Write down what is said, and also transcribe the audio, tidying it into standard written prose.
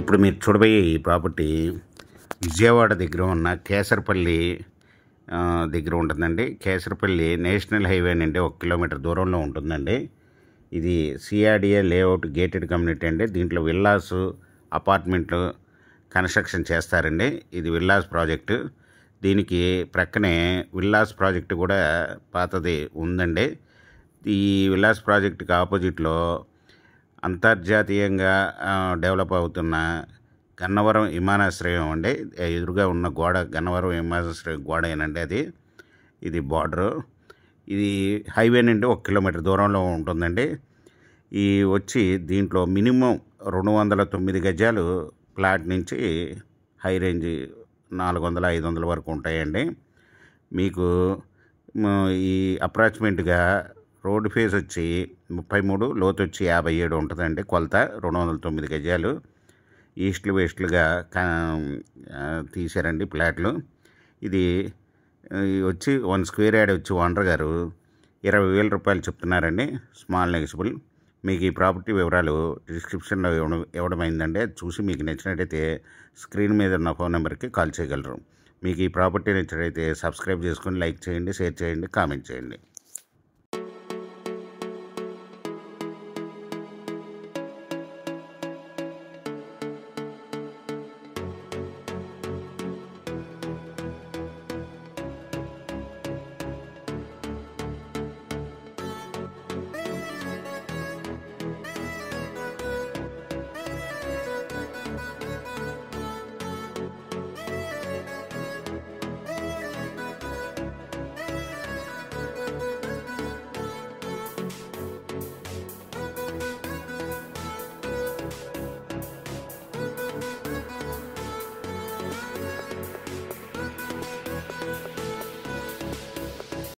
ఇప్పుడు మీరు చూడబోయే ఈ ప్రాపర్టీ విజయవాడ దగ్గర ఉన్న కేసరపల్లి దగ్గర ఉంటుందండి. కేసరపల్లి నేషనల్ హైవే నుండి 1 కిలోమీటర్ దూరంలో ఉంటుందండి. ఇది సిఆర్డిఏ లేఅవుట్ గేటెడ్ కమ్యూనిటీ అండి. దీంట్లో విల్లాస్, అపార్ట్మెంట్లు కన్స్ట్రక్షన్ చేస్తారండి. ఇది విల్లాస్ ప్రాజెక్టు. దీనికి ప్రక్కనే విల్లాస్ ప్రాజెక్టు కూడా పాతది ఉందండి. ఈ విల్లాస్ ప్రాజెక్టుకి ఆపోజిట్లో అంతర్జాతీయంగా డెవలప్ అవుతున్న గన్నవరం విమానాశ్రయం అండి. ఎదురుగా ఉన్న గోడ గన్నవరం విమానాశ్రయం గోడేనండి అది. ఇది బార్డరు. ఇది హైవే నుండి 1 కిలోమీటర్ దూరంలో ఉంటుందండి. ఈ వచ్చి దీంట్లో మినిమం 209 గజాలు ప్లాట్ నుంచి హై రేంజ్ 400, 500 వరకు ఉంటాయండి. మీకు ఈ అప్రాక్సిమేట్గా రోడ్డు ఫేస్ వచ్చి 33, లోతు వచ్చి 57 ఉంటుందండి. కొలత 209 గజాలు ఈస్ట్లు వెస్ట్లుగా తీశారండి ప్లాట్లు. ఇది వచ్చి 1 స్క్వేర్ యార్డ్ వచ్చి ఓనర్ గారు 20,000 రూపాయలు చెప్తున్నారండి. Small negotiable. మీకు ఈ ప్రాపర్టీ వివరాలు డిస్క్రిప్షన్లో ఇవ్వడమైందండి. అది చూసి మీకు నచ్చినట్టయితే స్క్రీన్ మీద ఉన్న ఫోన్ నెంబర్కి కాల్ చేయగలరు. మీకు ఈ ప్రాపర్టీ నచ్చినట్టయితే సబ్స్క్రైబ్ చేసుకొని లైక్ చేయండి, షేర్ చేయండి, కామెంట్ చేయండి.